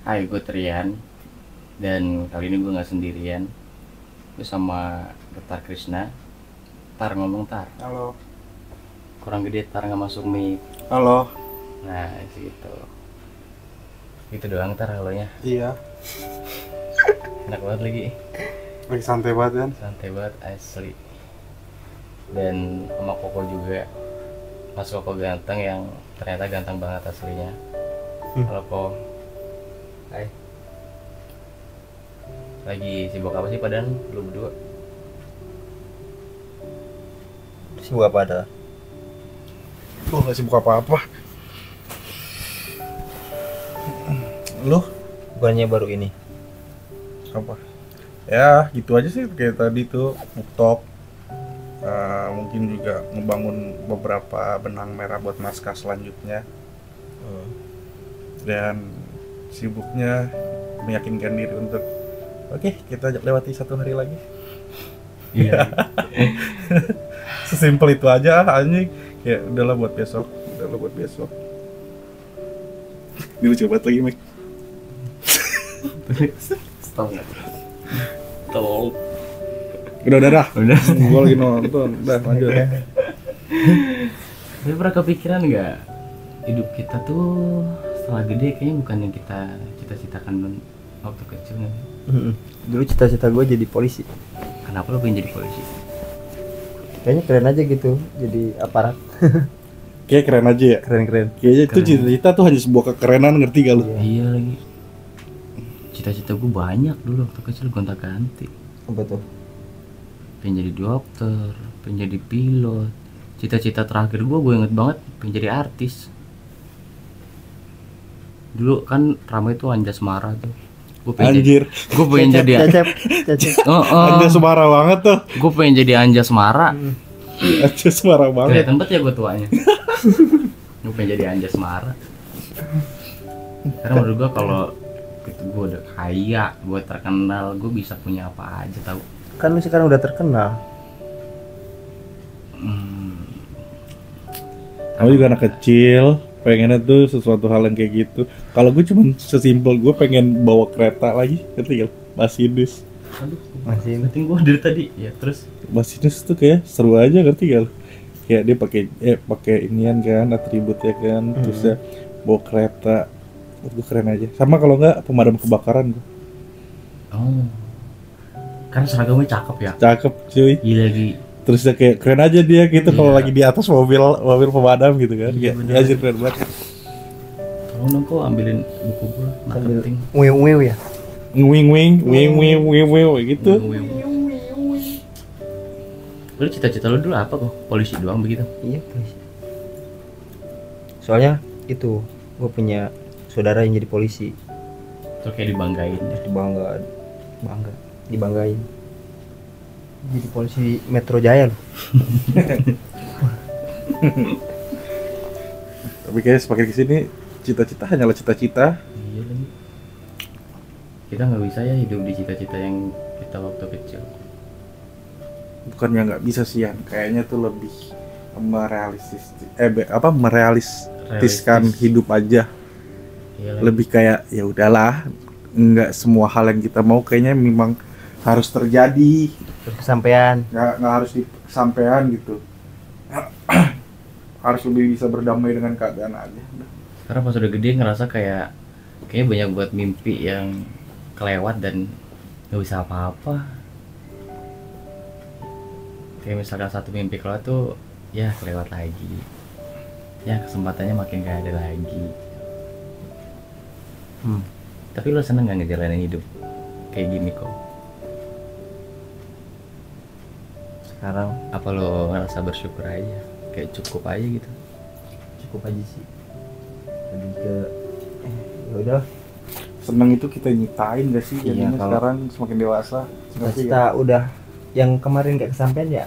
Hai, gue Trian. Dan kali ini gue gak sendirian. Gue sama Getar Krishna. Tar ngomong Tar. Halo. Kurang gede Tar gak masuk mic. Halo. Nah gitu. Gitu doang Tar halonya. Iya. Enak banget lagi. Lagi santai banget kan? Santai banget asli. Dan sama Koko juga. Mas Koko ganteng yang ternyata ganteng banget aslinya. Halo Koko. Hai. Lagi sibuk apa sih padahal lu berdua? Sibuk apa ada? Gue gak sibuk apa-apa. Lu? Bukannya baru ini? Apa? Ya gitu aja sih, kayak tadi tuh Muktok. Mungkin juga ngebangun beberapa benang merah buat naskah selanjutnya. Dan sibuknya meyakinkan diri untuk oke, kita lewati satu hari lagi. Iya. Sesimpel itu aja anjing. Ya udahlah buat besok. Ini lucu banget lagi, Mike. Stop nggak? Tolong. Udah. Udah. Gue lagi nonton. Udah lanjut. Tapi pernah kepikiran nggak hidup kita tuh setelah gede kayaknya bukan yang kita cita-citakan waktu kecil nih. Dulu cita-cita gue jadi polisi. Kenapa lo pengen jadi polisi? Kayaknya keren aja gitu, jadi aparat. Kayak keren aja ya. Keren-keren. Kayaknya itu Keren. cita-cita tuh hanya sebuah kekerenan, ngerti gak lu? Iya lagi. Cita-cita gue banyak dulu waktu kecil gonta-ganti. Apa tuh? Pengen jadi dokter, pengen jadi pilot. Cita-cita terakhir gue inget banget pengen jadi artis. Dulu kan ramai tuh Anjasmara tuh. Gue pengen Anjir. Gue pengen jadi Cecep. Anda semara banget tuh. Gue pengen jadi Anjasmara. Aja semara banget. Kelihatan banget ya gue tuanya. Gue pengen jadi Anjasmara. Karena menurut gue kalau itu gue udah kaya, gue terkenal, gue bisa punya apa aja tau. Kan lu sekarang udah terkenal. Kamu juga anak kecil, pengennya tuh sesuatu hal yang kayak gitu. Kalau gue cuman sesimpel gue pengen bawa kereta lagi, ngerti gak? Masinis. Aduh, Masih penting gue dari tadi. Ya terus Masinis tuh kayak seru aja, ngerti gak? Kayak dia pakai inian kan, atributnya kan, terus ya bawa kereta. Gue keren aja. Sama kalau nggak pemadam kebakaran gue. oh. Karena seragamnya cakep ya. Cakep cuy. Gila lagi. Terus dia kayak keren aja dia gitu kalau Iya. lagi di atas mobil pemadam gitu kan. Iya, Kayak bener. ya anjir keren banget. Tolong dong kok ambilin buku gue, marketing. Uiu ya. Wing gitu. Lu cita-cita lu dulu apa kok? Polisi doang begitu? Iya polisi. Soalnya itu gue punya saudara yang jadi polisi. Terus kayak dibanggain ya. Dibanggain. Jadi polisi Metro Jaya loh. Tapi kayak semakin kesini cita-cita hanyalah cita-cita. Iya lagi. Kita nggak bisa ya hidup di cita-cita yang kita waktu kecil. Bukannya nggak bisa sih ya, kayaknya tuh lebih merealistiskan Realistis. hidup aja. Iya lagi. Lebih kayak ya udahlah, nggak semua hal yang kita mau kayaknya memang harus terjadi, Terus kesampaian. nggak harus disampaikan gitu. Harus lebih bisa berdamai dengan keadaan aja. Karena pas udah gede ngerasa kayaknya banyak buat mimpi yang kelewat dan nggak bisa apa-apa. Kayak misalkan satu mimpi kelewat tuh ya kelewat lagi. Ya kesempatannya makin gak ada lagi. Tapi lo seneng gak ngejalanin hidup kayak gini kok? Sekarang Apa lo ngerasa bersyukur aja? Kayak cukup aja gitu? cukup aja sih. Lebih ke ya udah Seneng itu kita nyitain gak sih? Iya, Jadinya kalau- sekarang semakin dewasa. Ngerti cita-cita udah yang kemarin gak kesampaian ya.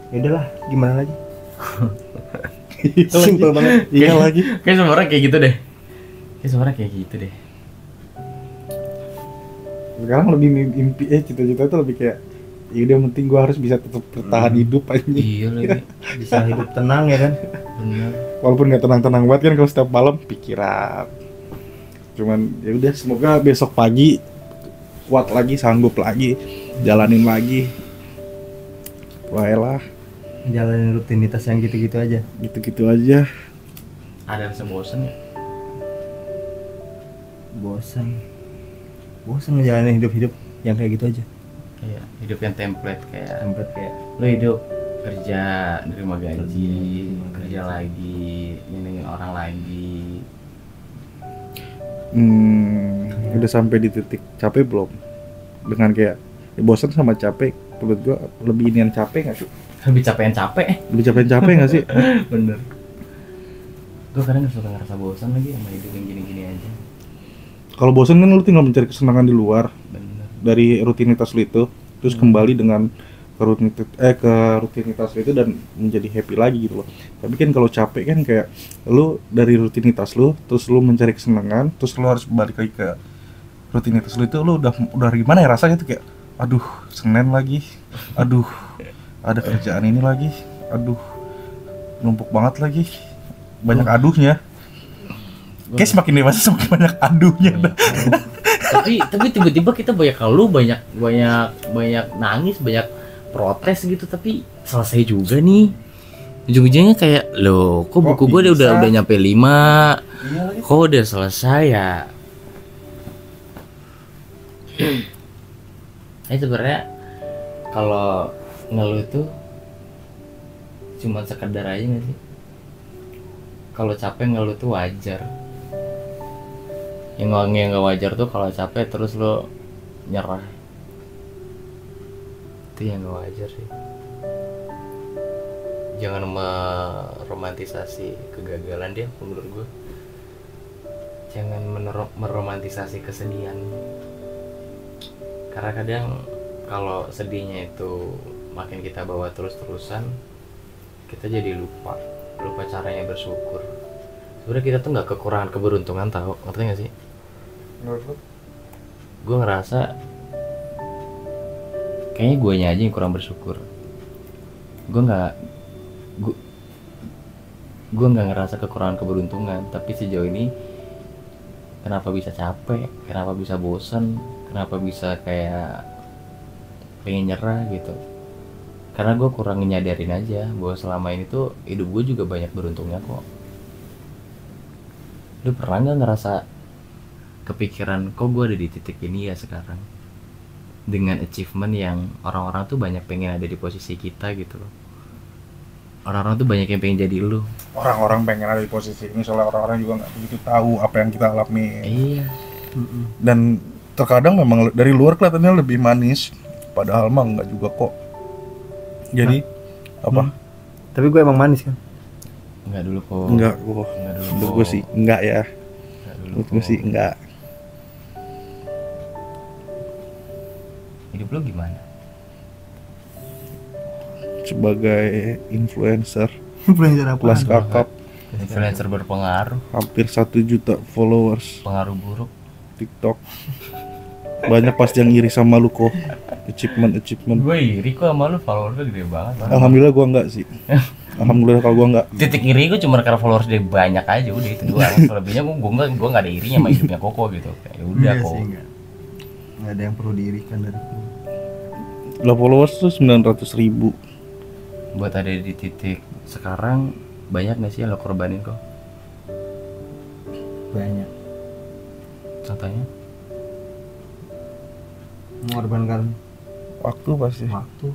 Ya udahlah, gimana lagi? Iya lagi. Simple banget. Iya lagi. Kayak semua orang kayak gitu deh. Kayak gitu deh. Sekarang lebih mimpi cita-cita itu lebih kayak ya udah yang penting gue harus bisa tetap bertahan hidup aja. Iya lagi. Bisa hidup tenang ya kan. Bener. Walaupun nggak tenang-tenang banget kan kalau setiap malam pikiran. Cuman ya udah, semoga besok pagi kuat lagi, sanggup lagi, jalanin lagi. Lah, Jalanin rutinitas yang gitu-gitu aja. gitu-gitu aja. Ada rasa bosan ya? Bosan ngejalanin hidup yang kayak gitu aja. Iya, hidup yang template kayak Template kayak lo hidup kerja nerima gaji, kerja lagi, ini orang lagi. Udah sampai di titik capek belum? Dengan kayak ya bosan sama capek, menurut gua lebih inian capek nggak sih? Lebih capek capek. Lebih capek nggak sih? Bener. Gue kadang suka ngerasa bosan lagi sama hidup yang gini-gini aja. Kalau bosan kan lu tinggal mencari kesenangan di luar Bener. dari rutinitas lu itu, terus kembali dengan ke rutinitas lu itu dan menjadi happy lagi gitu loh. Tapi kan kalau capek kan kayak lu dari rutinitas lu, terus lu mencari kesenangan, terus lu harus balik lagi ke rutinitas lu itu, lu udah gimana ya rasanya tuh, kayak aduh Senin lagi, aduh ada kerjaan ini lagi, aduh numpuk banget lagi, banyak aduhnya. Kayak semakin dewasa semakin banyak aduhnya. tapi tiba-tiba kita banyak keluh, banyak nangis, banyak protes gitu, tapi selesai juga nih. Ujung-ujungnya kayak, loh kok buku gue udah nyampe 5, kok udah selesai ya. Sebenarnya kalau ngeluh tuh cuma sekedar aja nggak sih? Kalau capek ngeluh tuh wajar. Yang nggak wajar tuh kalau capek terus lo nyerah. Itu yang nggak wajar sih. Jangan meromantisasi kegagalan dia, menurut gue. Jangan meromantisasi kesedihan. Karena kadang kalau sedihnya itu makin kita bawa terus-terusan, kita jadi lupa caranya bersyukur. Sebenarnya kita tuh nggak kekurangan keberuntungan, tahu, ngerti nggak sih? Gue ngerasa kayaknya guanya aja yang kurang bersyukur. Gue nggak ngerasa kekurangan keberuntungan, tapi sejauh ini kenapa bisa capek, kenapa bisa bosan, kenapa bisa kayak pengen nyerah gitu. Karena gue kurang nyadarin aja bahwa selama ini tuh hidup gue juga banyak beruntungnya kok. Lu pernah gak ngerasa kepikiran, kok gue ada di titik ini ya sekarang, dengan achievement yang orang-orang tuh banyak pengen ada di posisi kita gitu loh. Orang-orang tuh banyak yang pengen jadi lu. Orang-orang pengen ada di posisi ini, soalnya orang-orang juga nggak begitu tahu apa yang kita alami. Iya. Dan terkadang memang dari luar kelihatannya lebih manis, padahal mah nggak juga kok. Jadi apa? Tapi gue emang manis kan? Enggak dulu kok. Enggak kok. Menurut gue sih enggak ya. Menurut gue sih enggak. Hidup lu gimana? Sebagai influencer Influencer apa? kelas kakap, Influencer berpengaruh, hampir 1 juta followers pengaruh buruk. TikTok. Banyak pasti yang iri sama lu kok. Achievement. Gue iri kok sama lu, followersnya gede banget. Alhamdulillah gua enggak sih. Alhamdulillah kalau gua enggak. Titik iri gue cuma karena followers dia banyak aja, udah itu doang. Selebihnya gue nggak ada irinya sama hidupnya Koko gitu. Ya udah kok. Nggak ada yang perlu diirikan dari itu. Lah followers tuh 900.000. Buat ada di titik sekarang, banyak nggak sih yang lo korbanin kok? Banyak. Contohnya? Mengorbankan Waktu pasti. waktu,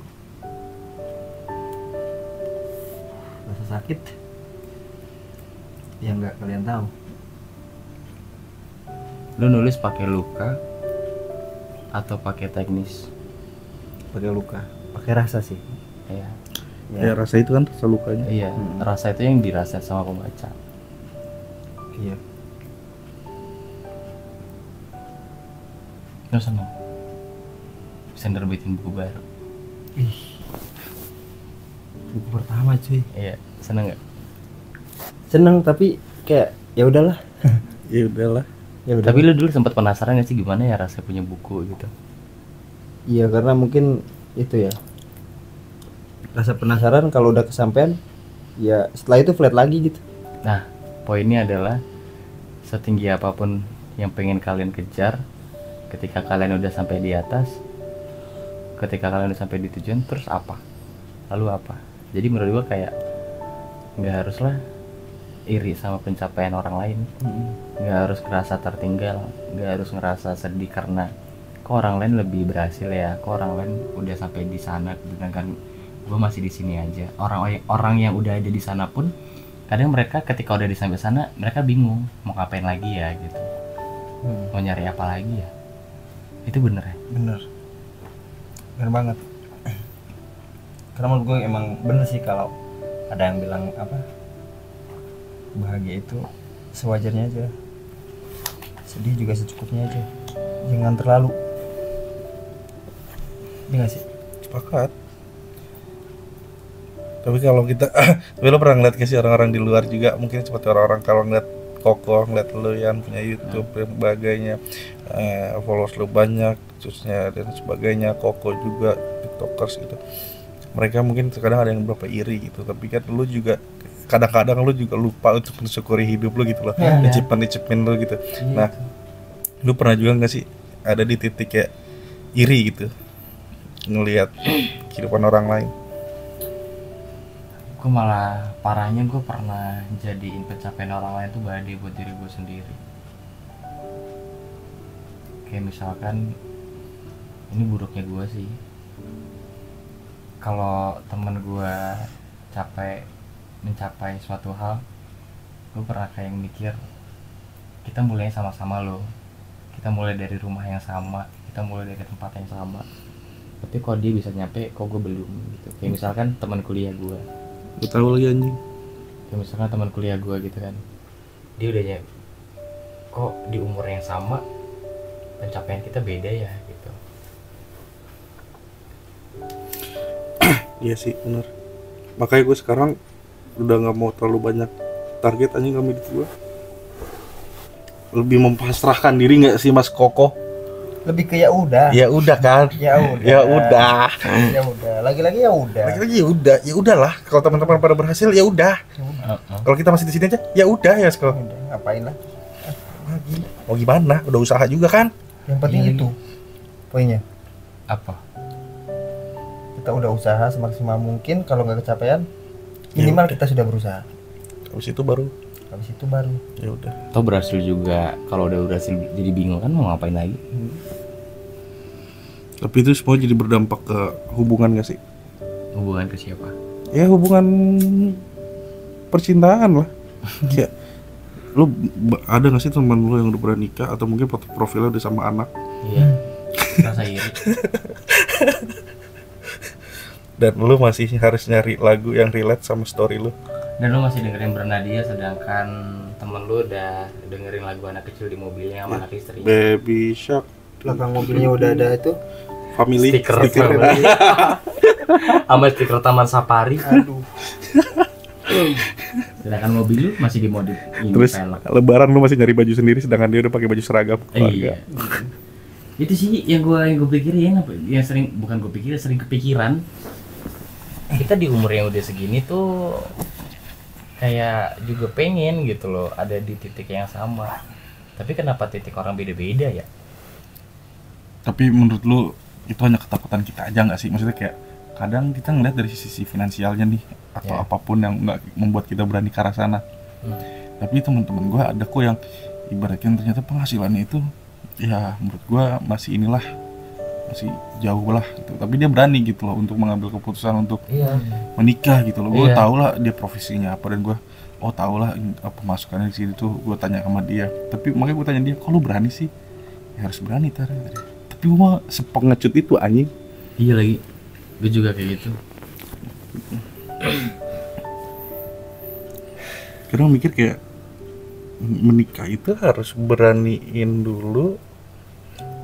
rasa sakit yang nggak kalian tahu. Lo nulis pakai luka atau pakai teknis? Pakai luka, pakai rasa sih. Iya. Ya rasa itu kan rasa lukanya. Iya, rasa itu yang dirasa sama pembaca. Iya. Lo seneng bisa nerbitin buku baru? Buku pertama cuy. Iya, seneng nggak? Seneng tapi kayak ya udahlah. Ya udahlah. Ya udah. Tapi lu dulu sempat penasaran nggak sih gimana ya rasanya punya buku gitu? Iya, karena mungkin itu ya, rasa penasaran, kalau udah kesampean ya setelah itu flat lagi gitu. Nah, poinnya adalah setinggi apapun yang pengen kalian kejar. Ketika kalian udah sampai di atas, ketika kalian udah sampai di tujuan, terus apa? Lalu apa? Jadi menurut gua kayak nggak haruslah iri sama pencapaian orang lain, nggak harus ngerasa tertinggal, nggak harus ngerasa sedih karena kok orang lain lebih berhasil ya, kok orang lain udah sampai di sana sedangkan gue masih di sini aja. Orang yang udah ada di sana pun kadang mereka ketika udah di sampai sana mereka bingung mau ngapain lagi ya gitu, mau nyari apa lagi ya. Itu bener ya? Bener banget. Karena menurut gue emang bener sih kalau ada yang bilang apa, bahagia itu sewajarnya aja, sedih juga secukupnya aja, jangan terlalu. Ini gak sih? Sepakat. Tapi kalau kita tapi lo pernah ngeliat gak sih orang-orang di luar juga, mungkin seperti orang-orang kalau ngeliat Koko, ngeliat lo yang punya YouTube dan sebagainya, followers lo banyak khususnya dan sebagainya, Koko juga tiktokers gitu, mereka mungkin terkadang ada yang berapa iri gitu, tapi kan lo juga kadang-kadang lu juga lupa untuk mensyukuri hidup lu gitu loh, achievement lu gitu. Nah, lu pernah juga nggak sih ada di titik kayak iri gitu ngelihat kehidupan orang lain? Gue malah parahnya gue pernah jadiin pencapaian orang lain tuh badai buat diri gue sendiri. Kayak misalkan, ini buruknya gue sih, kalau temen gue mencapai suatu hal, gue pernah kayak mikir kita mulainya sama-sama loh, kita mulai dari rumah yang sama, kita mulai dari tempat yang sama, tapi kok dia bisa nyampe, kok gue belum gitu. Kayak misalkan teman kuliah gue, tahu lagi anjing, kayak misalkan teman kuliah gue gitu kan, dia udah nyampe, kok di umur yang sama pencapaian kita beda ya gitu. Iya sih benar, makanya gue sekarang udah nggak mau terlalu banyak target anjing kami di gua, lebih mempasrahkan diri nggak sih Mas Koko? Lebih ke ya udah Kan ya udah ya udah lagi-lagi ya udah ya udahlah. Kalau teman-teman pada berhasil ya udah, kalau kita masih di sini aja ya udah ya Sko, ngapain lah lagi, mau gimana, udah usaha juga kan, yang penting itu poinnya, Apa? kita udah usaha semaksimal mungkin, kalau nggak kecapean minimal udah. kita sudah berusaha, habis itu baru ya udah. Atau berhasil juga, kalau udah berhasil jadi bingung kan mau ngapain lagi. Tapi itu semua jadi berdampak ke hubungan gak sih? Hubungan ke siapa? Ya hubungan percintaan lah. Kayak lu ada gak sih teman lu yang udah berani nikah atau mungkin foto profilnya udah sama anak? Iya. Rasa iri. Dan lu masih harus nyari lagu yang relate sama story lu. Dan lu masih dengerin Bernadia sedangkan temen lu udah dengerin lagu anak kecil di mobilnya sama anak istri. Baby Shark. belakang mobilnya udah ada itu Family Stiker sama stiker Taman Safari. aduh Sedangkan mobil lu masih dimodif ini Terus pelek. lebaran lu masih nyari baju sendiri sedangkan dia udah pakai baju seragam keluarga. Iya. Itu sih yang gue pikirin, yang sering, bukan gue pikirin, sering kepikiran. Kita di umur yang udah segini tuh kayak juga pengen gitu loh ada di titik yang sama, tapi kenapa titik orang beda-beda ya? Tapi menurut lu itu hanya ketakutan kita aja nggak sih? Maksudnya kayak kadang kita ngeliat dari sisi finansialnya nih atau apapun yang nggak membuat kita berani ke arah sana. Tapi teman-teman gue ada kok yang ibaratnya ternyata penghasilannya itu ya menurut gue masih jauh lah gitu. Tapi dia berani gitu loh untuk mengambil keputusan untuk menikah gitu loh. Gue tau lah dia profesinya apa dan gue tau lah apa masukannya di sini tuh. Gue tanya sama dia. Tapi makanya gue tanya dia, kok lu berani sih? Ya harus berani tar. Tapi gue mah sepengecut itu anjing. Iya lagi, gue juga kayak gitu. Kadang mikir kayak menikah itu harus beraniin dulu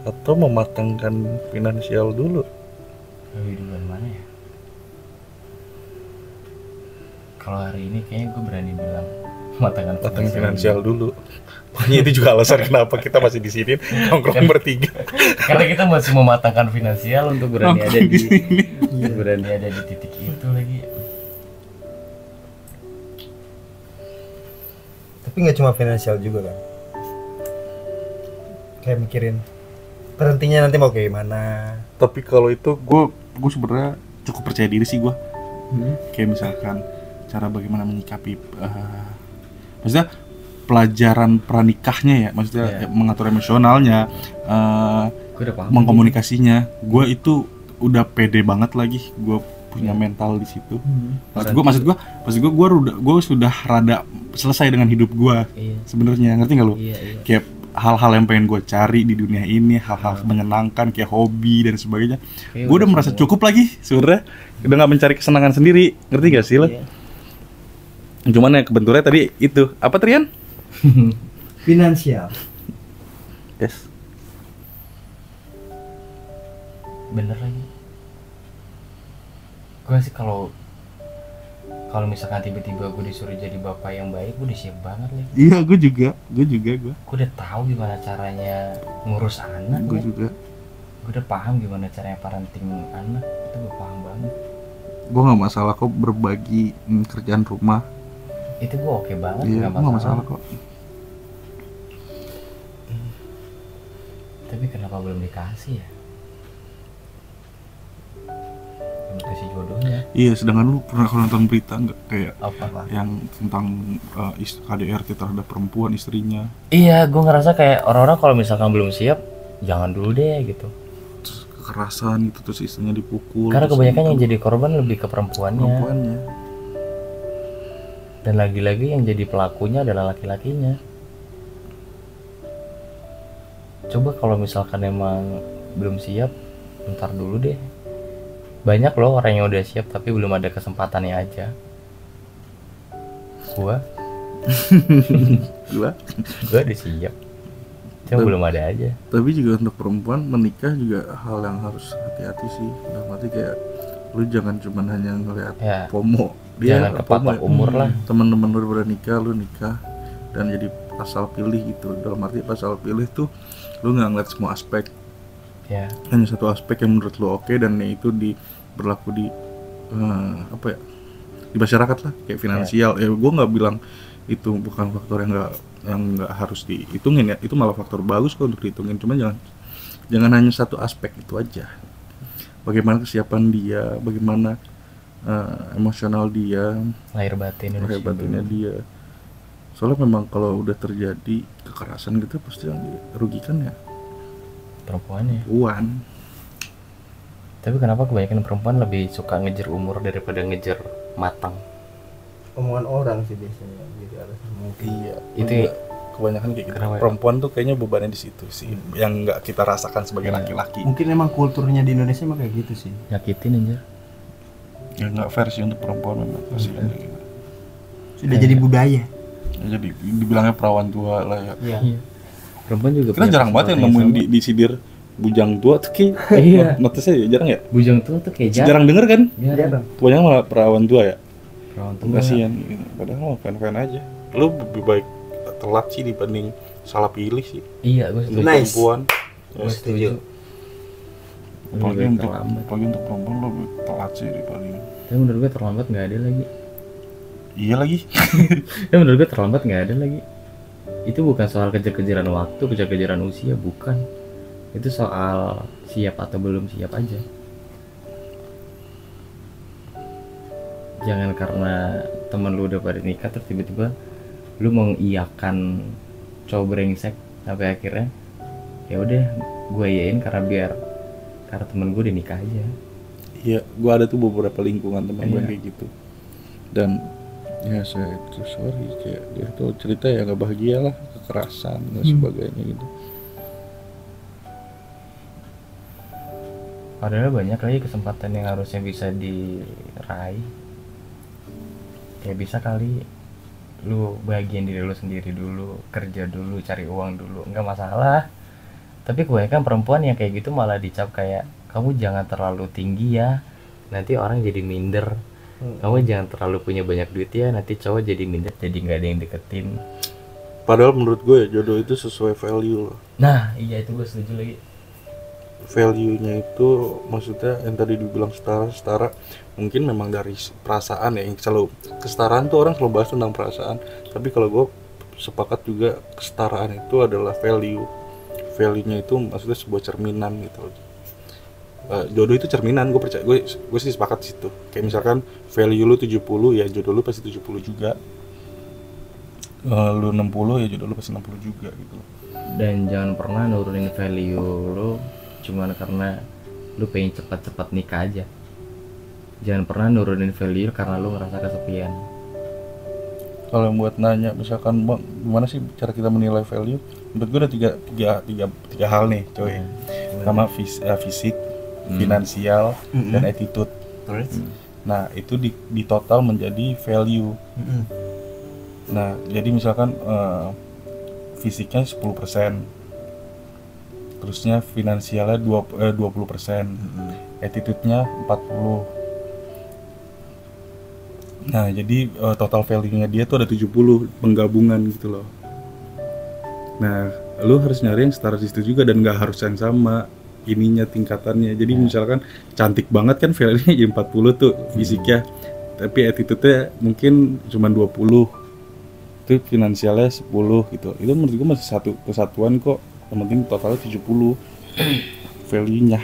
atau mematangkan finansial dulu. Lebih duluan mana ya? Kalau hari ini kayaknya gue berani bilang matangkan finansial dulu. Makanya itu juga alasan kenapa kita masih di sini nongkrong bertiga. Karena kita masih mematangkan finansial untuk berani ada di sini. Berani ada di titik itu lagi. tapi nggak cuma finansial juga kan, kayak mikirin berhentinya nanti mau kayak gimana. Tapi kalau itu gue sebenarnya cukup percaya diri sih gue. Kayak misalkan cara bagaimana menyikapi maksudnya pelajaran pranikahnya ya, maksudnya mengatur emosionalnya, Gue udah paham. mengkomunikasinya. Gue itu udah pede banget lagi, gue punya mental di situ. Maksud gue sudah rada selesai dengan hidup gue. Iya. Sebenarnya ngerti nggak lo? Iya. Kayak hal-hal yang pengen gue cari di dunia ini, hal-hal menyenangkan kayak hobi dan sebagainya. Kayak Gue udah merasa semua. cukup lagi sebenarnya, udah nggak mencari kesenangan sendiri, ngerti gak sih lo? Iya. Cuman ya kebenturnya tadi itu apa Trian? Finansial. Yes. Bener lagi. Gue sih kalau misalkan tiba-tiba gue disuruh jadi bapak yang baik, gue udah siap banget lagi. Iya, gue juga. Gue udah tahu gimana caranya ngurus anak. Gue ya. juga. Gue udah paham gimana caranya parenting anak. Itu gue paham banget. Gue nggak masalah kok berbagi kerjaan rumah. Itu gue oke banget. Iya, gue nggak masalah kok. Tapi kenapa belum dikasih ya? Belum dikasih jodohnya. Iya, sedangkan lu pernah nonton berita nggak kayak Apa? yang tentang KDRT terhadap perempuan istrinya, Iya, gue ngerasa kayak orang-orang kalau misalkan belum siap, jangan dulu deh gitu. terus kekerasan itu, terus istrinya dipukul. Karena terus kebanyakan yang itu jadi korban lebih ke perempuannya. perempuannya. Dan lagi-lagi yang jadi pelakunya adalah laki-lakinya. Coba kalau misalkan emang belum siap, ntar dulu deh. Banyak loh orang yang udah siap tapi belum ada kesempatannya aja. Gua Gua. udah siap, cuma belum ada aja. Tapi juga untuk perempuan menikah juga hal yang harus hati-hati sih. Dalam arti kayak lu jangan cuma hanya ngeliat Ya, FOMO. jangan kepapak umur lah. Teman-teman lu pada nikah, lu nikah dan jadi asal pilih gitu. Dalam arti asal pilih tuh lu nggak ngeliat semua aspek, Ya, hanya satu aspek yang menurut lu oke, dan itu berlaku di apa ya, di masyarakat lah, kayak finansial. Ya gue nggak bilang itu bukan faktor yang nggak harus dihitungin ya, itu malah faktor bagus kok untuk dihitungin. Cuma jangan hanya satu aspek itu aja. Bagaimana kesiapan dia, bagaimana emosional dia, lahir batin lahir batinnya dia. Soalnya memang kalau udah terjadi kekerasan gitu pasti yang dirugikan ya perempuannya. perempuan. Tapi kenapa kebanyakan perempuan lebih suka ngejar umur daripada ngejar matang? Omongan orang sih biasanya jadi alasan mungkin. Iya, Itu kebanyakan kayak gitu. Kenapa ya? Perempuan tuh kayaknya bebannya di situ sih, yang nggak kita rasakan sebagai Iya. laki-laki. Mungkin emang kulturnya di Indonesia emang kayak gitu sih. nyakitin aja. Ya nggak fair sih untuk perempuan memang pasti kayak gitu. Sudah jadi budaya. Ya, jadi dibilangnya perawan tua lah ya. Iya. Perempuan juga Kita punya jarang banget yang kesempatan nemuin sama. disidir bujang tua tuh kayak. Iya. Notisnya ya jarang ya. Bujang tua tuh kayak Jarang denger kan? Jarang. Kebanyakan malah perawan tua ya. Perawan tua. Kasian gitu. Padahal mah fan-fan aja. Lu lebih baik telat sih dibanding salah pilih sih. Iya, gue Untuk setuju. Nice. perempuan. Gue setuju. Apalagi Lebih untuk terlambat. perempuan lo lebih telat sih dibanding. Tapi menurut gue terlambat nggak ada lagi. Iya lagi. Tapi menurut gue terlambat nggak ada lagi. Itu bukan soal kejar-kejaran waktu, kejar-kejaran usia, bukan. Itu soal siap atau belum siap aja. Jangan karena temen lu udah pada nikah terus tiba-tiba lu mengiyakan cowok brengsek sampai akhirnya ya udah gue iyain karena temen gue udah nikah aja. Iya, gua ada tuh beberapa lingkungan teman gue Iya. kayak gitu. Dan ya saya itu sorry kayak dia tuh cerita ya nggak bahagia lah, kekerasan dan sebagainya gitu. Padahal banyak lagi kesempatan yang harusnya bisa diraih. Kayak bisa kali lu bahagian diri lu sendiri dulu, kerja dulu, cari uang dulu, nggak masalah. Tapi kebanyakan perempuan yang kayak gitu malah dicap kayak kamu jangan terlalu tinggi ya, nanti orang jadi minder. Kamu jangan terlalu punya banyak duit ya, nanti cowok jadi minder, jadi nggak ada yang deketin. Padahal menurut gue ya jodoh itu sesuai value loh. Nah iya itu gue setuju lagi. Value-nya itu maksudnya yang tadi dibilang setara, mungkin memang dari perasaan ya, yang selalu kesetaraan tuh orang selalu bahas tentang perasaan. Tapi kalau gue sepakat juga kesetaraan itu adalah value value-nya itu maksudnya sebuah cerminan gitu loh. Jodoh itu cerminan, gue percaya, gue sih sepakat di situ. Kayak misalkan value lu 70, ya jodoh lu pasti 70 juga. Lu 60, ya jodoh lu pasti 60 juga gitu. Dan jangan pernah nurunin value lu cuman karena lu pengen cepat-cepat nikah aja. Jangan pernah nurunin value karena lu ngerasa kesepian. Kalau buat nanya misalkan bang, gimana sih cara kita menilai value? Menurut gue ada tiga hal nih coy. Pertama fisik, finansial, dan attitude. Nah itu di total menjadi value. Nah jadi misalkan fisiknya 10%, terusnya finansialnya 20%, attitude-nya 40%. Nah jadi total value-nya dia tuh ada 70 penggabungan gitu loh. Nah lu harus nyari yang setara di situ juga dan nggak harus yang sama ininya tingkatannya. Jadi misalkan cantik banget kan value-nya jadi 40 tuh fisiknya, tapi attitude-nya mungkin cuma 20, itu finansialnya 10 gitu. Itu menurut gue masih satu kesatuan kok. Yang penting totalnya 70 value-nya.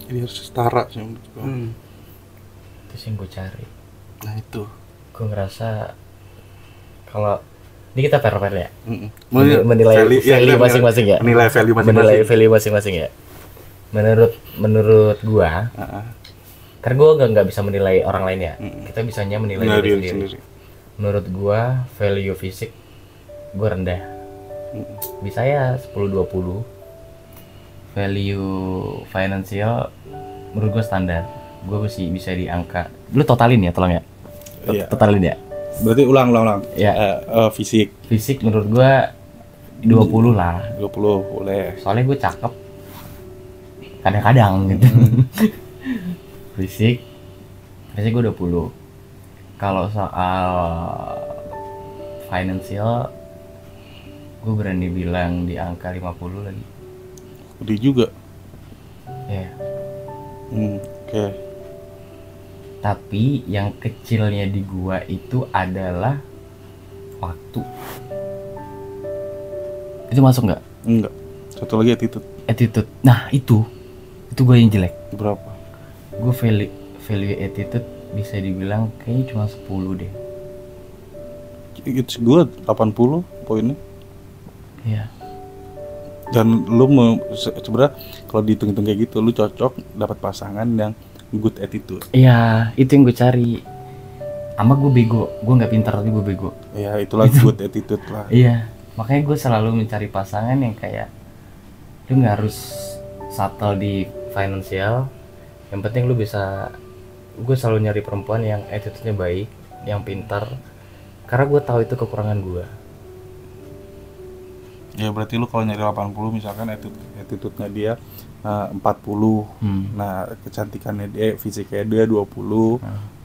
Jadi harus setara sih menurut gue. Itu yang gue cari. Nah itu Gue ngerasa kalau ini kita fair ya, menilai value masing-masing ya. Menilai value masing-masing. Menilai value masing-masing ya. Menurut gua, karena gua nggak bisa menilai orang lain ya. Kita bisanya menilai diri sendiri. Menurut gua value fisik gua rendah. Bisa ya 10-20. Value finansial menurut gua standar. Gua masih bisa di angka. Lu totalin ya, tolong ya. Totalin ya. Berarti ulang. Ya. Fisik menurut gua 20 lah. 20 boleh. Soalnya gue cakep kadang-kadang gitu. Fisik gue 20. Kalau soal financial gue berani bilang di angka 50 lagi. Gede juga. Ya. Oke. Tapi yang kecilnya di gua itu adalah waktu. Itu masuk nggak? Enggak. Satu lagi attitude. Nah itu gue yang jelek. Berapa? Gue value attitude bisa dibilang kayaknya cuma 10 deh. It's good, 80 poinnya. Iya. Dan lu sebenarnya kalau dihitung-hitung kayak gitu, lu cocok dapat pasangan yang good attitude. Iya, itu yang gue cari. Ama gue bego, gue nggak pintar tapi gue bego. Ya itulah good attitude lah. Iya, makanya gue selalu mencari pasangan yang kayak lu nggak harus subtle di finansial. Yang penting lu bisa. Gue selalu nyari perempuan yang attitude-nya baik, yang pintar. Karena gue tahu itu kekurangan gue. Ya berarti lu kalau nyari 80 misalkan attitude-nya dia 40. Nah, kecantikannya dia, fisiknya dia 20,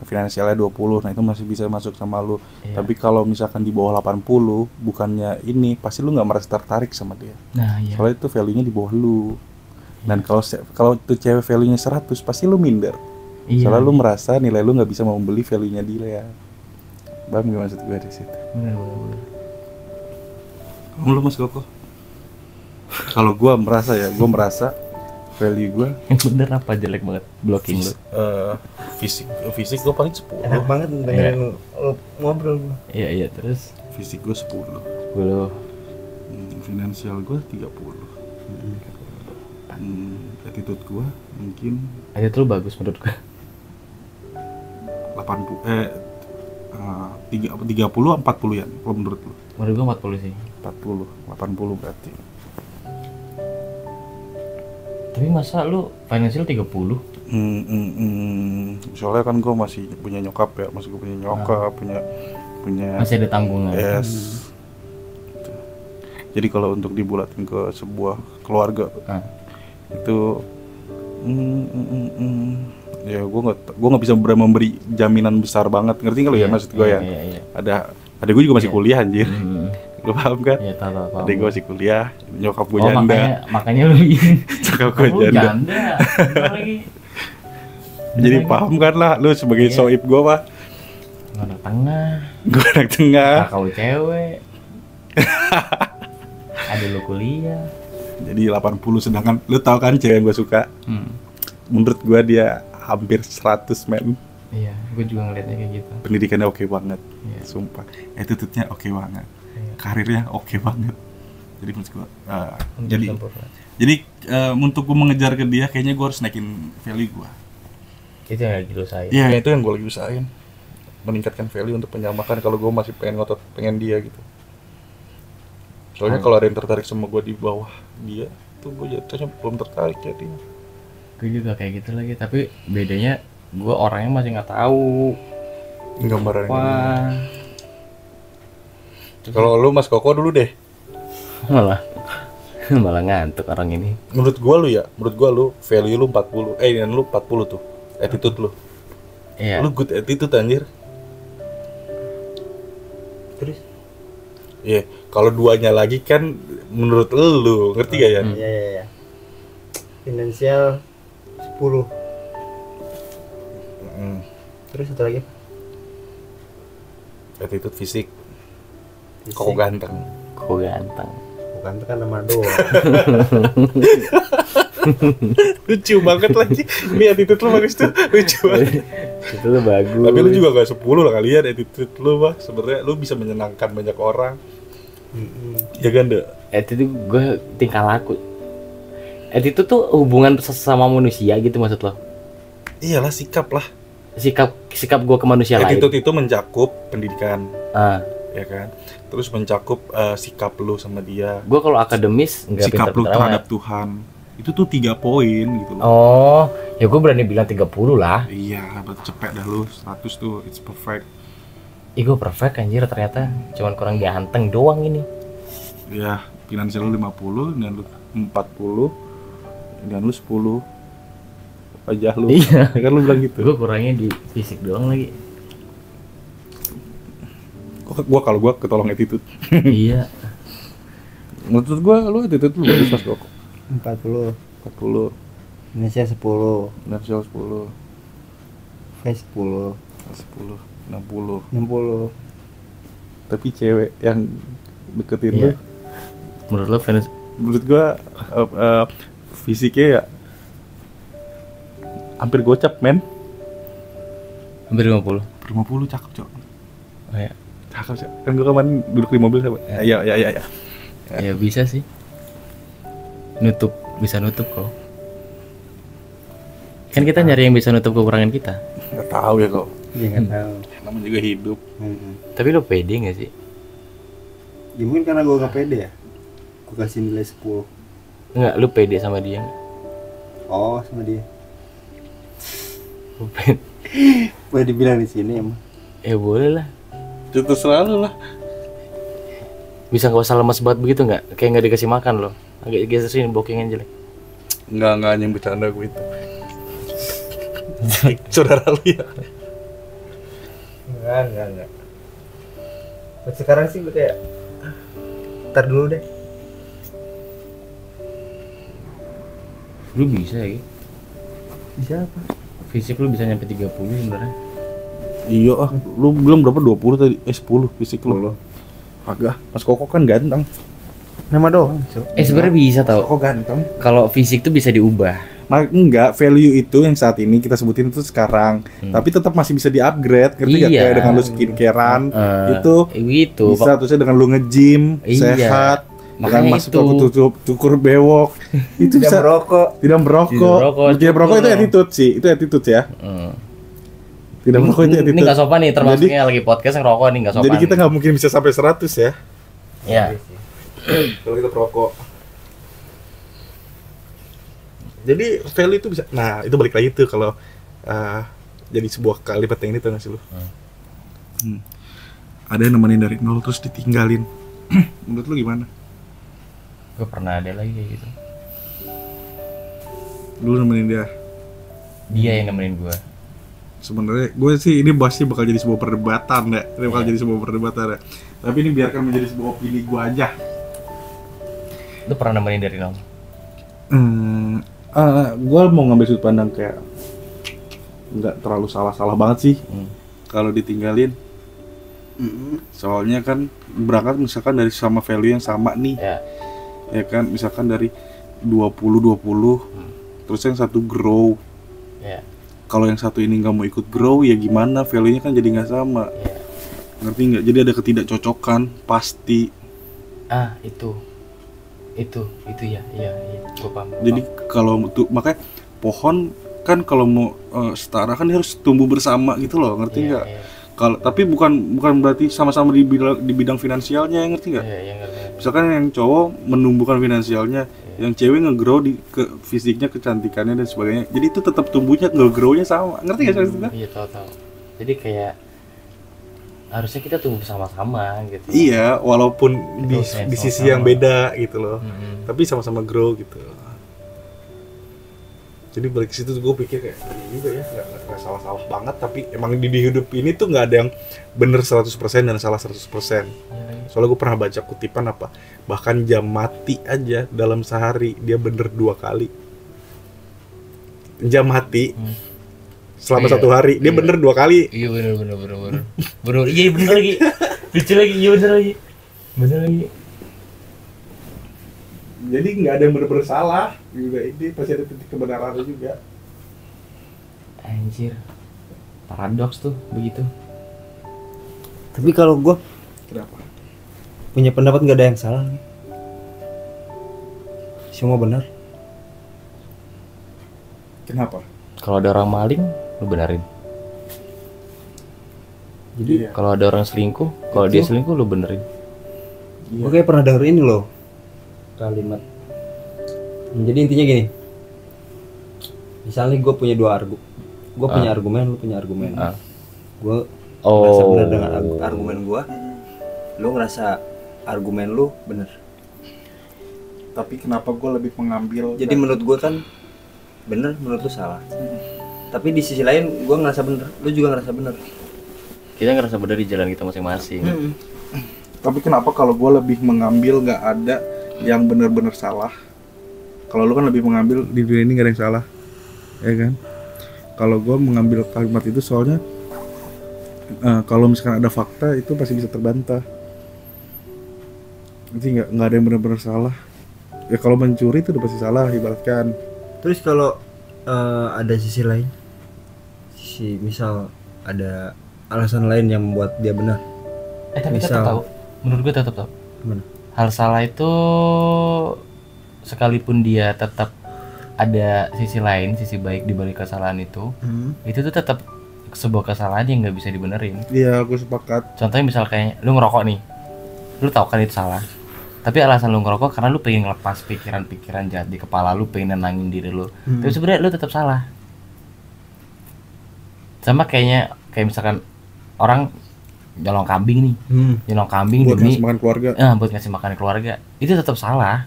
finansialnya 20. Nah, itu masih bisa masuk sama lu. Iya. Tapi kalau misalkan di bawah 80, bukannya ini, pasti lu nggak merasa tertarik sama dia. Nah, iya. Soalnya itu value-nya di bawah lu. Dan kalau itu cewek value-nya 100, pasti lu minder. Iya. Soalnya lu merasa nilai lu nggak bisa membeli value-nya dia. Bang, gak maksud gue di situ. Bener. Kamu lu Mas Koko? Kalau gue merasa value gue yang bener apa jelek banget blocking lu? Fisik gue paling 10. Enak banget dengerin lu ngobrol. Iya terus fisik gue 10. Finansial gue 30. Attitude gue mungkin attitude lu bagus menurut gue 30 40 ya kalau menurut lu? Menurut gue 40 sih. 40 80 berarti. Tapi masa lu financial 30? Soalnya kan gue masih punya nyokap ya, punya masih ada tanggungan. Yes. Gitu. Jadi kalau untuk dibulatin ke sebuah keluarga itu ya gue nggak bisa memberi jaminan besar banget, ngerti nggak lo ya maksud gue ya? Ada gue juga masih kuliah anjir. Lu paham kan? Iya, tahu. Adek gue masih kuliah, nyokap gue janda. Makanya lu nyokap gue janda. Lagi. Jadi paham kan lah, lu sebagai soib gue mah. Anak tengah. Gue anak tengah. Kakak lu cewek. dulu kuliah. Jadi 80, sedangkan lu tau kan cewek yang gue suka, menurut gue dia hampir 100 men. Iya, gue juga ngeliatnya kayak gitu. Pendidikannya oke banget, Iya. sumpah. Attitude-nya oke banget, Iya. karirnya oke banget. Jadi menurut gue, Hampir sempurna. jadi untuk gue mengejar ke dia, kayaknya gue harus naikin value gue. Itu yang lagi lu sayang. Iya, itu yang gue lagi usahain, meningkatkan value untuk menyamakan kalau gue masih pengen ngotot pengen dia gitu. Soalnya kalau ada yang tertarik sama gue di bawah dia, tuh gue jatuhnya belum tertarik jadi. Gue juga kayak gitu lagi, tapi bedanya gue orangnya masih nggak tahu. Gambaran ini. Wah, Kalau lu Mas Koko dulu deh. malah malah ngantuk orang ini. Menurut gua lu value lu 40. Dan lu 40 tuh. Attitude lu. Iya. Lu good attitude anjir. Terus? Iya, kalau duanya lagi kan menurut lu, ngerti gak ya? Iya. Finansial 10. Terus satu lagi apa? Attitude fisik. Fisik. Koko ganteng. Kok ganteng. Bukan itu kan nama doang. Lucu banget lagi. Ini attitude lu bagus tuh. Lucu banget. Itu lu bagus. Tapi lu juga gak 10 lah kalian attitude lu, Bah. Sebenarnya lu bisa menyenangkan banyak orang. Ya kan, Dek? Itu gue tingkah laku. Itu tuh hubungan sesama manusia gitu maksud lo? Iyalah, sikap lah. Sikap gue ke manusia lain. Attitude itu mencakup pendidikan, Ah, ya kan? Terus mencakup sikap lu sama dia. gue kalau akademis nggak Sikap lu pinter-pinter terhadap amat. Tuhan. Itu tuh 3 poin gitu loh. Oh, ya gue berani bilang 30 lah. Iya, cepet dah lu 100 tuh, it's perfect. Ih, gue perfect anjir ternyata. Cuman kurang ganteng doang ini. Ya, finansial lu 50, dan lu 40, dan lu 10. Wajah lu. Iya. Ya kan lu bilang gitu. Gue kurangnya di fisik doang lagi. Kalau gua ketolong attitude. Iya. Menurut gua lu attitude lu bagus Mas Koko. 40. 40, Indonesia 10. finansial 10, Face 10. 10, 60. 60. Tapi cewek yang deketin Iya. lu, Menurut lo fans menurut gua fisiknya ya hampir gocap men. hampir 50. 50 cakep cok. Oh ya. Cakep cok. Kan gua kemarin duduk di mobil sama. Ya. Ya bisa sih. Bisa nutup kok. Kan kita nyari yang bisa nutup kekurangan kita. Nggak tahu ya kok. Iya nggak tahu. Namanya juga hidup. Tapi lo pede gak sih? Ya mungkin karena gue nggak pede ya. Gue kasih nilai 10. Enggak, lu pede sama dia nggak? Oh sama dia. Lu pede. Boleh dibilang di sini emang. Ya boleh lah. Itu selalu lah. Bisa nggak usah lemas banget begitu nggak? Kayak nggak dikasih makan loh. Agak geser sini blocking jelek. Nggak yang bercanda gue itu. Saudara lu ya. Enggak. Buat sekarang sih gue kayak ntar dulu deh. Lu bisa ya? Bisa apa? Fisik lu bisa nyampe 30 sebenarnya. Iya ah, lu belum berapa 20 tadi? 10 fisik lu. Agak, Mas Koko kan ganteng. Nama doang. So. Sebenarnya bisa tau. Koko ganteng. Kalau fisik tuh bisa diubah. Nah, enggak, value itu yang saat ini kita sebutin itu sekarang. Tapi tetap masih bisa di-upgrade, ngerti gak? Iya. Kayak dengan lu skincarean, itu gitu. bisa terusnya dengan lu nge-gym, Iya. sehat, dengan Makanya masuk itu. ke cukur bewok. Itu Tidak bisa merokok. tidak merokok. Tidak merokok itu attitude sih, itu attitude ya. Tidak merokok itu attitude. Ini nggak sopan nih, termasuknya lagi podcast ngerokok nih nggak sopan. Jadi kita nggak mungkin bisa sampai 100 ya. Ya. Kalau kita perokok. Jadi value itu bisa. Nah, itu balik lagi tuh kalau jadi sebuah kalimat yang ini tuh nggak sih lu? Ada yang nemenin dari nol terus ditinggalin. Menurut lu gimana? Gue pernah ada lagi kayak gitu. Lu nemenin dia. Dia yang nemenin gue. Sebenarnya gue sih ini pasti bakal jadi sebuah perdebatan ya. Ini bakal jadi sebuah perdebatan ya. Tapi ini biarkan menjadi sebuah opini gue aja. Lu pernah nemenin dari nol? Gue mau ngambil sudut pandang kayak nggak terlalu salah banget sih kalau ditinggalin. Soalnya kan berangkat misalkan dari sama value yang sama nih. Ya. ya kan, misalkan dari 20 terus yang satu grow. Ya. Kalau yang satu ini nggak mau ikut grow ya gimana, value-nya kan jadi nggak sama. Ya. Ngerti nggak? Jadi ada ketidakcocokan pasti. Itu ya, iya, gua paham. Jadi kalau tuh makanya pohon kan kalau mau setara kan dia harus tumbuh bersama gitu loh, ngerti nggak? Iya. Kalau tapi bukan berarti sama-sama di bidang finansialnya, ngerti nggak? Iya, ngerti. Misalkan yang cowok menumbuhkan finansialnya, yang cewek nge-grow ke fisiknya, kecantikannya dan sebagainya. Jadi itu tetap tumbuhnya, nge-grow-nya sama. Ngerti nggak maksudnya? Iya, tahu. Jadi kayak harusnya kita tumbuh sama-sama gitu. Iya, walaupun di Itu sisi sama-sama. yang beda gitu loh. Mm-mm. Tapi sama-sama grow gitu. Jadi balik ke situ gue pikir kayak ini juga ya, nggak salah-salah banget, tapi emang di hidup ini tuh nggak ada yang bener 100% dan salah 100%. Iya. Soalnya gue pernah baca kutipan apa, bahkan jam mati aja dalam sehari dia bener 2 kali. Jam mati selama Iya, 1 hari dia iya. bener 2 kali. Iya bener. Iya bener lagi. Lucu lagi, iya bener lagi. Jadi nggak ada yang bener-bener salah juga, ini pasti ada titik kebenaran juga. Anjir. Paradoks tuh begitu. Tapi kalau gue Kenapa? punya pendapat nggak ada yang salah nih. Semua benar. Kenapa? Kalau ada orang maling, lu benerin. Jadi Iya. Kalau ada orang selingkuh, kalau dia selingkuh lu benerin. Iya. gue kayak pernah denger ini loh kalimat. Jadi intinya gini. Misalnya gue punya gue punya argumen, lu punya argumen. Gue ngerasa benar dengan argumen gue. Lu ngerasa argumen lu bener. Tapi kenapa gue lebih mengambil? Jadi menurut gue kan bener, menurut lu salah. Tapi di sisi lain gue ngerasa bener, lu juga ngerasa bener. Kita ngerasa bener di jalan kita masing-masing. Tapi kenapa kalau gue lebih mengambil nggak ada yang benar-benar salah? Kalau lu kan lebih mengambil di dunia ini nggak ada yang salah, ya kan? Kalau gue mengambil kalimat itu soalnya kalau misalkan ada fakta itu pasti bisa terbantah. Jadi nggak ada yang benar-benar salah. Ya kalau mencuri itu udah pasti salah ibaratkan. Terus kalau ada sisi lain, sisi misal ada alasan lain yang membuat dia benar. Tapi Misal- tetap tahu. Menurut gue tetap tahu. Gimana? Hal salah itu sekalipun dia tetap ada sisi lain, sisi baik di balik kesalahan itu tuh tetap sebuah kesalahan yang nggak bisa dibenerin. Iya, aku sepakat. Contohnya misal kayak lu ngerokok nih, lu tahu kan itu salah, tapi alasan lu ngerokok karena lu pengen ngelepas pikiran-pikiran jahat di kepala lu, pengen nenangin diri lu. Tapi sebenarnya lu tetap salah. Sama kayak misalkan orang nyolong kambing nih, nyolong kambing Buat demi ngasih makan keluarga. buat ngasih makan keluarga, itu tetap salah.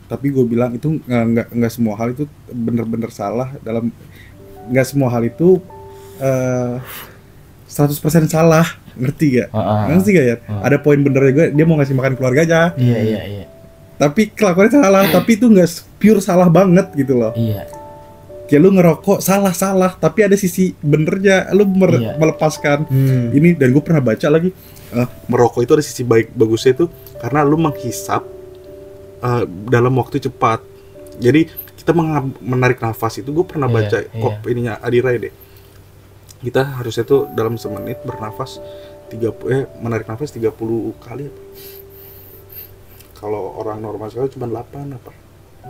Tapi gue bilang itu nggak semua hal itu bener-bener salah dalam, nggak semua hal itu 100% salah, ngerti gak? Ngerti gak ya? Ada poin benernya gue, dia mau ngasih makan keluarga aja. Iya. Tapi kelakuannya salah, tapi itu nggak pure salah banget gitu loh. Iya. Kayak lu ngerokok salah, tapi ada sisi benernya, lu Iya. melepaskan ini. Dan gue pernah baca lagi, merokok itu ada sisi baik bagusnya itu karena lu menghisap dalam waktu cepat. Jadi kita menarik nafas itu, gue pernah Iya, baca iya. kok ininya Adi Rai deh. Kita harusnya tuh dalam semenit bernafas 30 menarik nafas 30 kali apa? Kalau orang normal sekali cuma 8 apa?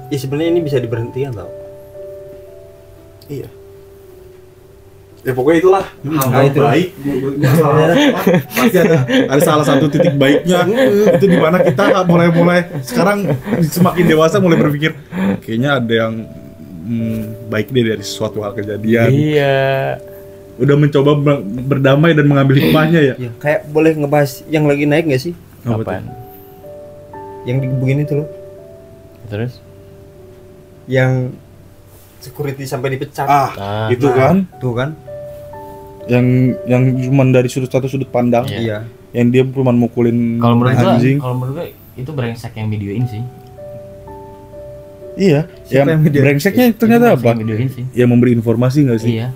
Ya sebenarnya ini bisa diberhentikan tau. Iya. Ya pokoknya itulah hal itu. baik. Pasti ada salah satu titik baiknya. Itu dimana kita mulai sekarang semakin dewasa mulai berpikir kayaknya ada yang baik deh dari suatu hal kejadian. Iya. Udah mencoba berdamai dan mengambil hikmahnya ya. Ya, kayak boleh ngebahas yang lagi naik gak sih? Apa tuh? Apaan? Yang digebukin itu loh. Terus? Yang security sampai dipecat. Itu kan Tuh kan? yang cuma dari satu sudut pandang. Iya. Iya. Yang dia cuma mukulin Kalau anjing. menurut gua itu brengsek yang videoin sih. Iya, Siapa yang yang video? brengseknya Itu ternyata brengsek apa? yang videoin sih. Yang memberi informasi nggak sih? Iya.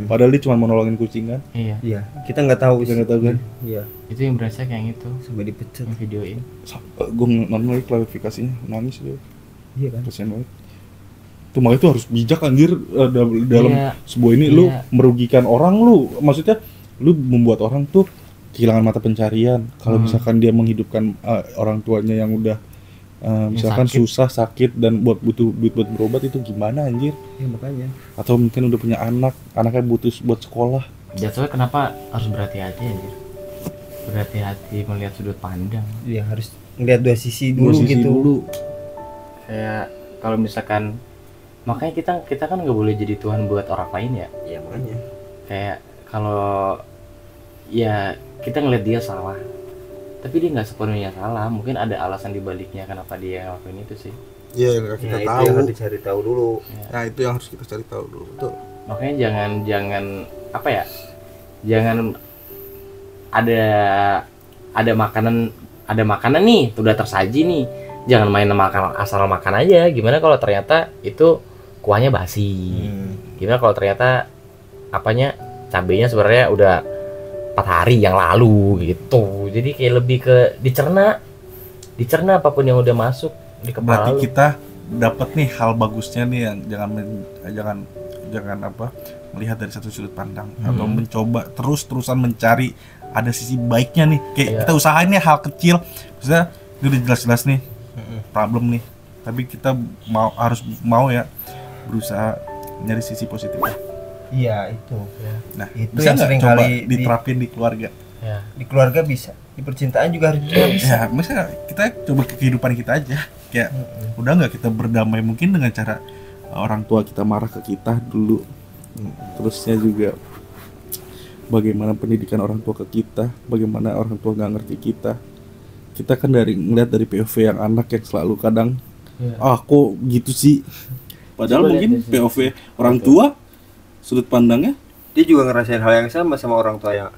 Padahal dia cuma mau nolongin kucing kan. Iya, Iya, kita nggak tahu. Kita nggak tahu kan. Iya, itu yang brengsek yang itu, sampai dipecat. yang videoin. Gue nonton lagi klarifikasinya, nangis dia. Iya kan? Kasian banget. Tuh makanya itu harus bijak anjir, dalam Iya. sebuah ini lu Iya. merugikan orang, lu maksudnya lu membuat orang tuh kehilangan mata pencarian. Kalau misalkan dia menghidupkan orang tuanya yang udah misalkan sakit. susah, sakit dan butuh duit buat berobat, itu gimana anjir? Iya makanya. Atau mungkin udah punya anaknya butuh buat sekolah. Jatuhnya kenapa harus berhati-hati anjir? Berhati-hati melihat sudut pandang. Iya harus ngeliat dua sisi Dua dulu sisi gitu. dulu. Kayak kalau misalkan, makanya kita kan nggak boleh jadi Tuhan buat orang lain ya. Iya makanya. Kayak kalau ya kita ngeliat dia salah, tapi dia nggak sepenuhnya salah, mungkin ada alasan dibaliknya kenapa dia ngelakuin itu sih. Iya, yang kita Itu tahu. yang harus dicari tahu dulu. Nah, itu yang harus kita cari tahu dulu. Betul. Makanya jangan apa ya, jangan ada makanan nih udah tersaji nih, jangan main makan asal makan aja. Gimana kalau ternyata itu kuahnya basi, gimana kalau ternyata apanya, cabenya sebenarnya udah 4 hari yang lalu gitu. Jadi kayak lebih ke dicerna apapun yang udah masuk di kepala Berarti lu. kita dapat nih hal bagusnya nih, yang jangan apa, melihat dari satu sudut pandang atau mencoba terus-terusan mencari ada sisi baiknya nih. Kayak Iya. kita usahain nih hal kecil, maksudnya ini udah jelas-jelas nih problem nih, tapi kita harus mau ya berusaha nyari sisi positifnya. Iya itu. Nah, Itu bisa yang nggak sering coba kali diterapin di keluarga? Ya. Di keluarga bisa, di percintaan juga harus bisa. Ya, misalnya kita coba ke kehidupan kita aja. Kayak udah nggak kita berdamai mungkin dengan cara orang tua kita marah ke kita dulu. Terusnya juga bagaimana pendidikan orang tua ke kita, bagaimana orang tua nggak ngerti kita. Kita kan ngeliat dari POV yang anak yang selalu kadang, Iya. kok gitu sih. Padahal Coba mungkin lihat dari POV orang tua, sudut pandangnya, Dia juga ngerasain hal yang sama orang tua yang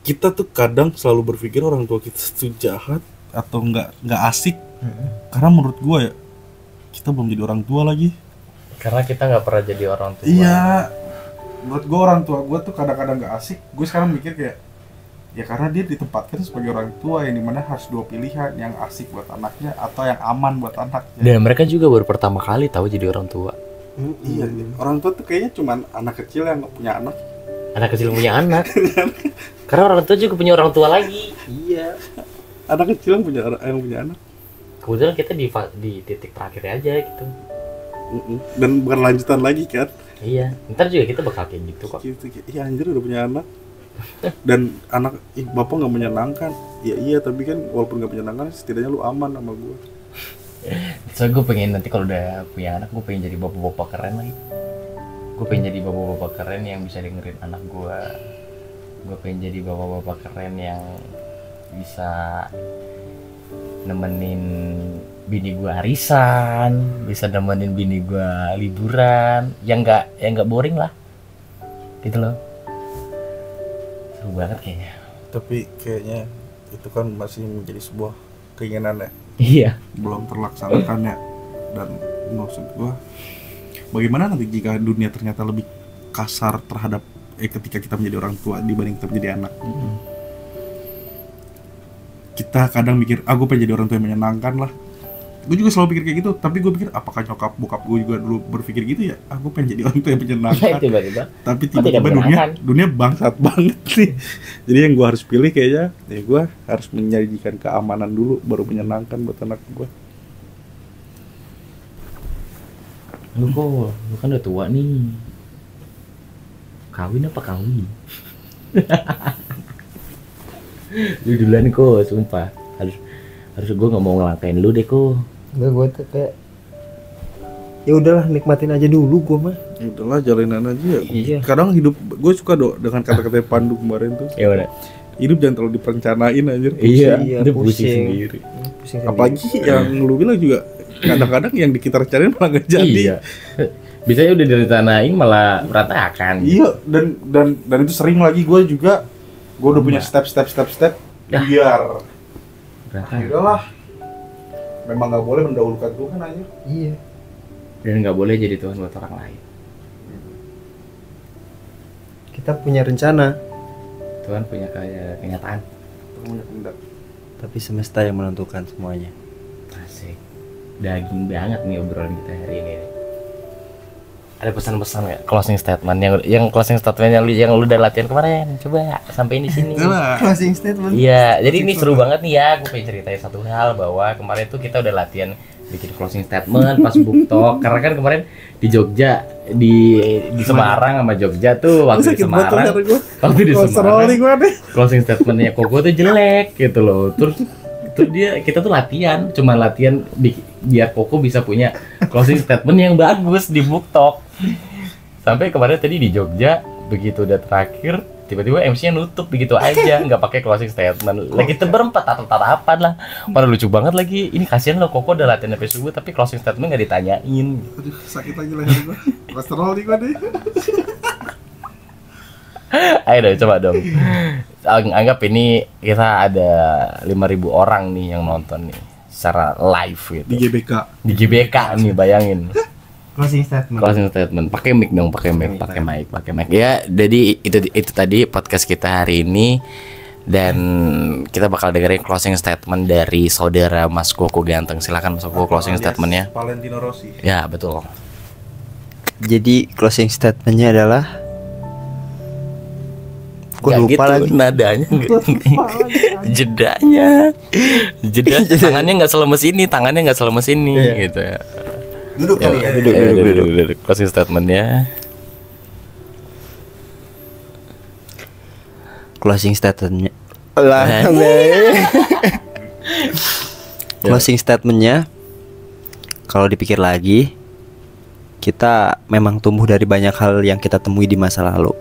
kita tuh kadang selalu berpikir orang tua kita tuh jahat atau nggak asik. Karena menurut gue ya, kita belum jadi orang tua lagi. Karena kita nggak pernah jadi orang tua. Iya, menurut gue orang tua gue tuh kadang-kadang nggak asik. Gue sekarang mikir kayak, ya karena dia ditempatkan sebagai orang tua yang dimana harus dua pilihan, yang asik buat anaknya atau yang aman buat anaknya. Dan mereka juga baru pertama kali tahu jadi orang tua. Iya, orang tua tuh kayaknya cuman anak kecil yang nggak punya anak. Anak kecil punya anak. Karena orang tua juga punya orang tua lagi. iya. Anak kecil yang punya anak. Kebetulan kita di titik terakhir aja gitu. Dan bukan lanjutan lagi kan. Iya. Ntar juga kita bakal kayak gitu kok. Gitu, iya anjir udah punya anak. Dan anak, bapak nggak menyenangkan. Ya iya, tapi kan walaupun nggak menyenangkan, setidaknya lu aman sama gue. So gue pengen nanti kalau udah punya anak, gue pengen jadi bapak-bapak keren lagi. Gue pengen jadi bapak-bapak keren yang bisa dengerin anak gue. Gue pengen jadi bapak-bapak keren yang bisa nemenin bini gue arisan, bisa nemenin bini gue liburan, yang nggak boring lah, gitu loh. Seru banget kayaknya. Tapi kayaknya itu kan masih menjadi sebuah keinginan ya, Iya. belum terlaksanakan ya. Dan maksud gua, bagaimana nanti jika dunia ternyata lebih kasar terhadap ketika kita menjadi orang tua dibanding kita menjadi anak. Kita kadang mikir, gue pengen jadi orang tua yang menyenangkan lah. Gue juga selalu pikir kayak gitu, tapi gue pikir apakah nyokap bokap gue juga dulu berpikir gitu ya? Gue pengen jadi orang tua yang menyenangkan. Tiba-tiba. Tapi Kok tidak tiba-tiba menyenangkan? dunia bangsat banget sih. Jadi yang gue harus pilih kayaknya, ya gue harus menyajikan keamanan dulu baru menyenangkan buat anak gue. Lu kan udah tua nih. Kawin apa kawin? Lu duluan kok, sumpah. Harus gue nggak mau ngelangkain lu deh kok. Enggak, gue tuh kayak ya udahlah, nikmatin aja dulu gue mah. Ya udahlah, jalanin aja ya. Iya. Kadang hidup gue suka dengan kata-kata Pandu kemarin tuh. Ya udah. Hidup jangan terlalu diperencanain anjir. Iya, Iya, itu pusing. pusing sendiri. Pusing Apalagi yang lu bilang juga kadang-kadang yang kita rencanain malah gak jadi. Iya. Biasanya udah direncanain malah berantakan. Iya, dan itu sering lagi gue juga. Gue udah punya step Dah. biar Berantakan. udahlah. Memang nggak boleh mendahulukan Tuhan anjir. Iya. Dan nggak boleh jadi Tuhan buat orang lain. kita punya rencana, Tuhan punya kayak kenyataan. tapi semesta yang menentukan semuanya. Asik. Daging banget nih obrolan kita hari ini. Ada pesan-pesan nggak? Closing statement yang closing statement yang lu udah latihan kemarin. Coba sampein di sini. Closing statement. Iya, jadi ini seru banget nih ya. Gue pengen ceritain satu hal bahwa kemarin tuh kita udah latihan bikin closing statement pas book talk. Karena kan kemarin di Jogja, di Semarang sama Jogja tuh waktu di Semarang. Waktu di Semarang. Closing statementnya Koko tuh jelek gitu loh. Terus kita tuh latihan, cuma latihan biar Koko bisa punya closing statement yang bagus di book talk. Sampai kemarin tadi di Jogja begitu udah terakhir tiba-tiba MC-nya nutup begitu aja, nggak pakai closing statement. Lagi berempat atau tatapan lah. Padahal lucu banget lagi. Ini kasihan loh Koko udah latihan sampai subuh tapi closing statement nggak ditanyain. Aduh, sakit lagi leher gua. Kolesterol nih gua deh. Ayo dong, coba dong. Anggap ini kita ada 5.000 orang nih yang nonton nih secara live gitu. Di GBK. Di GBK nih, bayangin. Closing statement. Closing statement. Pakai mic dong, pakai mic. Ya, jadi itu tadi podcast kita hari ini dan kita bakal dengerin closing statement dari saudara Mas Koko ganteng. Silakan Mas Koko closing statementnya. Valentino Rossi. Ya, betul. Jadi closing statementnya adalah gue Gak lupa gitu, lagi. nadanya jeda tangannya nggak selemes ini Iya. gitu ya. Duduk kali ya. Duduk. Closing statementnya. Closing statementnya. Ya. Closing statementnya, kalau dipikir lagi, kita memang tumbuh dari banyak hal yang kita temui di masa lalu.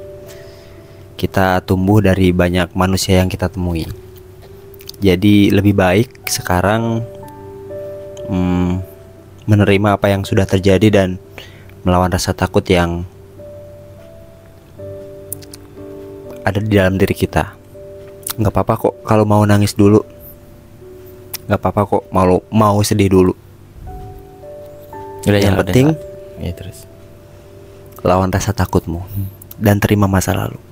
Kita tumbuh dari banyak manusia yang kita temui. Jadi lebih baik sekarang menerima apa yang sudah terjadi dan melawan rasa takut yang ada di dalam diri kita. Nggak apa-apa kok kalau mau nangis dulu. Nggak apa-apa kok mau sedih dulu. Yang penting ya terus lawan rasa takutmu dan terima masa lalu.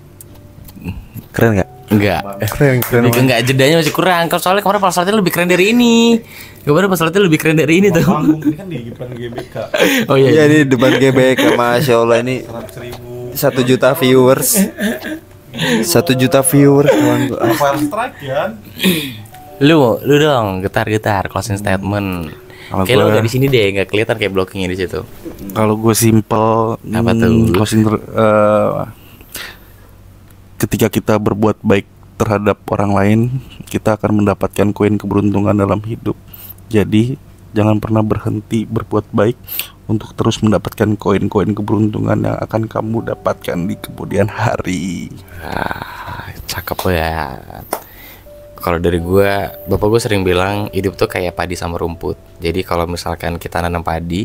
Keren nggak? enggak Keren. enggak, jedanya masih kurang. Kalau soalnya kemarin pas latihan lebih keren dari ini. Kemarin pas latihan lebih keren dari ini tuh. Panggung ini kan di depan GBK. Oh iya. Iya di depan GBK, Masya Allah ini 100.000. 1 juta viewers. 1 juta viewers kawan gua. Fire strike ya. Lu dong getar closing statement. Kayak lu udah di sini deh, nggak kelihatan kayak blockingnya di situ. Kalau gue simple, Apa tuh? Ketika kita berbuat baik terhadap orang lain, kita akan mendapatkan koin keberuntungan dalam hidup. Jadi jangan pernah berhenti berbuat baik untuk terus mendapatkan koin-koin keberuntungan yang akan kamu dapatkan di kemudian hari. Cakep lo ya. Kalau dari gua, bapak gua sering bilang hidup tuh kayak padi sama rumput. Jadi kalau misalkan kita nanam padi,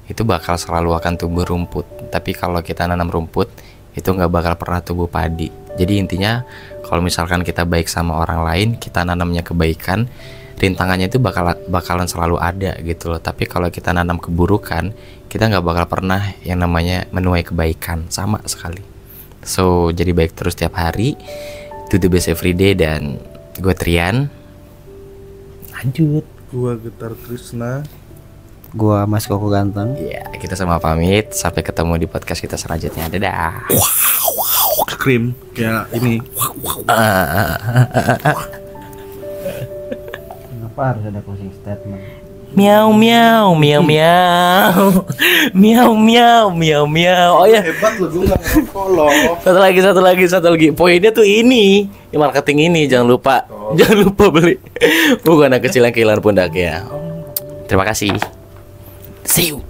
itu bakal selalu akan tumbuh rumput. Tapi kalau kita nanam rumput, itu nggak bakal pernah tumbuh padi. Jadi intinya kalau misalkan kita baik sama orang lain, kita nanamnya kebaikan, rintangannya itu bakalan selalu ada gitu loh. Tapi kalau kita nanam keburukan, kita nggak bakal pernah yang namanya menuai kebaikan sama sekali. So jadi baik terus tiap hari, do the best every day. Dan gue Trian, lanjut. Gua Getar Krishna. Gua Mas Koko ganteng. Ya kita sama pamit, sampai ketemu di podcast kita selanjutnya. Dadah. Krim kayak ini. Kenapa harus ada closing statement? Miau miau miau miau miau miau miau miau. Oh ya, Hebat lo, gue nggak ngerokok loh. satu lagi. Poinnya tuh ini, marketing ini jangan lupa beli. Bukan anak kecil yang kehilangan pundaknya. Terima kasih. See you.